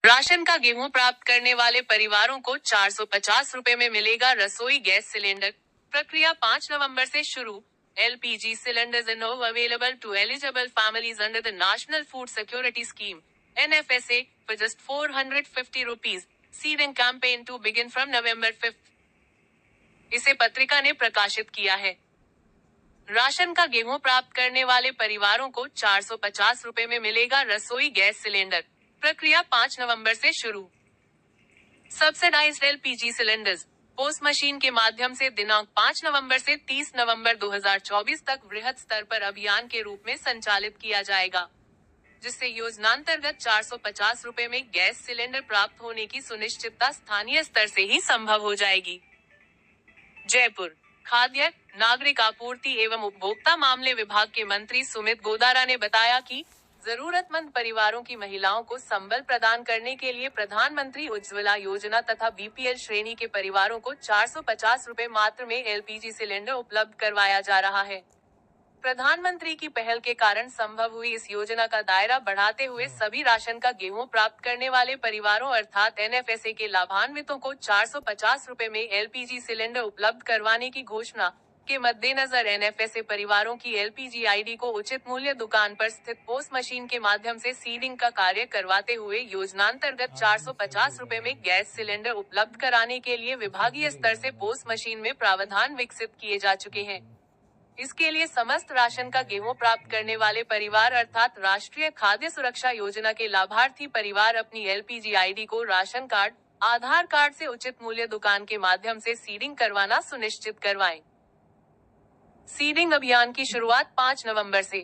Ration का गेहूं प्राप्त करने वाले परिवारों को 450 रुपए में मिलेगा रसोई गैस सिलेंडर। प्रक्रिया 5 नवंबर से शुरू। LPG cylinders are now available to eligible families under the National Food Security Scheme (NFSA) for just 450 rupees. Seeding campaign to begin from November 5th. इसे पत्रिका ने प्रकाशित किया है। राशन का गेहूं प्राप्त करने वाले परिवारों को 450 रुपए में मिलेगा रसोई गैस सिलेंडर। प्रक्रिया 5 नवंबर से शुरू। Subsidised LPG cylinders post machine के माध्यम से दिनांक 5 नवंबर से 30 नवंबर 2024 तक वृहद स्तर पर अभियान के रूप में संचालित किया जाएगा, जिससे योजनांतर्गत 450 रुपए में गैस सिलेंडर प्राप्त होने की सुनिश्चितता स्थानीय स्तर से ही संभव हो जाएगी। जयपुर खाद्य नागरिक आपूर्ति एवं उपभोक्ता मामले विभाग के मंत्री सुमित गोदारा ने बताया कि जरूरतमंद परिवारों की महिलाओं को संबल प्रदान करने के लिए प्रधानमंत्री उज्ज्वला योजना तथा BPL श्रेणी के परिवारों को 450 रुपए मात्र में LPG सिलेंडर उपलब्ध करवाया जा रहा है। प्रधानमंत्री की पहल के कारण संभव हुई इस योजना का दायरा बढ़ाते हुए सभी राशन का गेहूं प्राप्त करने वाले परिवारों अर्थात NFSA के लाभान्वितों को 450 रुपए में LPG सिलेंडर उपलब्ध करवाने की घोषणा के मद्देनजर NFSA परिवारों की LPG ID को उचित मूल्य दुकान पर स्थित पोस्ट मशीन के माध्यम से सीडिंग का कार्य करवाते हुए योजनांतर्गत 450 रुपए में गैस सिलेंडर उपलब्ध कराने के लिए विभागीय स्तर से पोस्ट मशीन में प्रावधान विकसित किए जा चुके हैं। इसके लिए समस्त राशन का गेहूं प्राप्त करने वाले परिवार अर्थात राष्ट्रीय खाद्य सुरक्षा योजना के लाभार्थी परिवार अपनी LPG ID को राशन कार्ड, आधार कार्ड से उचित मूल्य दुकान के माध्यम से सीडिंग करवाना सुनिश्चित करवाएं। सीडिंग अभियान की शुरुआत 5 नवंबर से।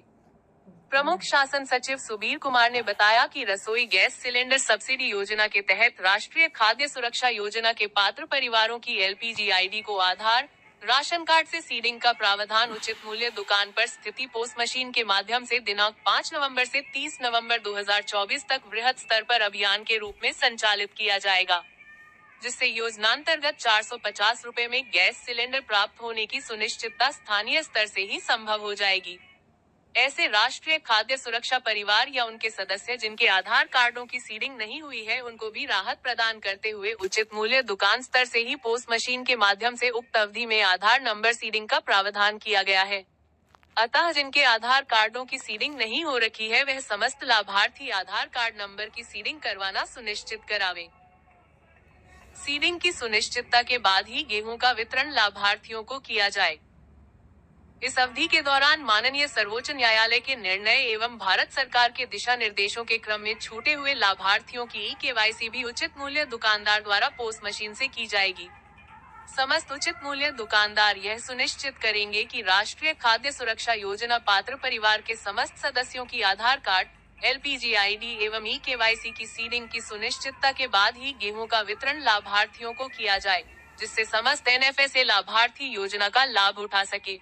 प्रमुख शासन सचिव सुबीर कुमार ने बताया कि रसोई गैस सिलेंडर सब्सिडी योजना के तहत राष्ट्रीय खाद्य सुरक्षा योजना के पात्र परिवारों की LPG ID को आधार, राशन कार्ड से सीडिंग का प्रावधान उचित मूल्य दुकान पर स्थिति पोस्ट मशीन के माध्यम से दिनांक 5 नवंबर से 30 नवंबर 2024 तक वृहद स्तर पर अभियान के रूप में संचालित किया जाएगा, जिससे योजनांतर्गत 450 रुपए में गैस सिलेंडर प्राप्त होने की सुनिश्चितता स्थानीय स्तर से ही संभव हो जाएगी। ऐसे राष्ट्रीय खाद्य सुरक्षा परिवार या उनके सदस्य जिनके आधार कार्डों की सीडिंग नहीं हुई है, उनको भी राहत प्रदान करते हुए उचित मूल्य दुकान स्तर से ही पोस्ट मशीन के माध्यम से उक्त अवधि में आधार नंबर सीडिंग का प्रावधान किया गया है। अतः जिनके आधार कार्डों की सीडिंग नहीं हो रखी है, वह समस्त लाभार्थी आधार कार्ड नंबर की सीडिंग करवाना सुनिश्चित करावे। सीडिंग की सुनिश्चितता के बाद ही गेहूं का वितरण लाभार्थियों को किया जाए। इस अवधि के दौरान माननीय सर्वोच्च न्यायालय के निर्णय एवं भारत सरकार के दिशा निर्देशों के क्रम में छूटे हुए लाभार्थियों की KYC भी उचित मूल्य दुकानदार द्वारा पोस्ट मशीन से की जाएगी। समस्त उचित मूल्य दुकानदार यह सुनिश्चित करेंगे कि राष्ट्रीय खाद्य सुरक्षा योजना पात्र परिवार के समस्त सदस्यों की आधार कार्ड, LPG ID एवं KYC की सीडिंग की सुनिश्चितता के बाद ही गेहूं का वितरण लाभार्थियों को किया जाए, जिससे समस्त NFSA लाभार्थी योजना का लाभ उठा सके।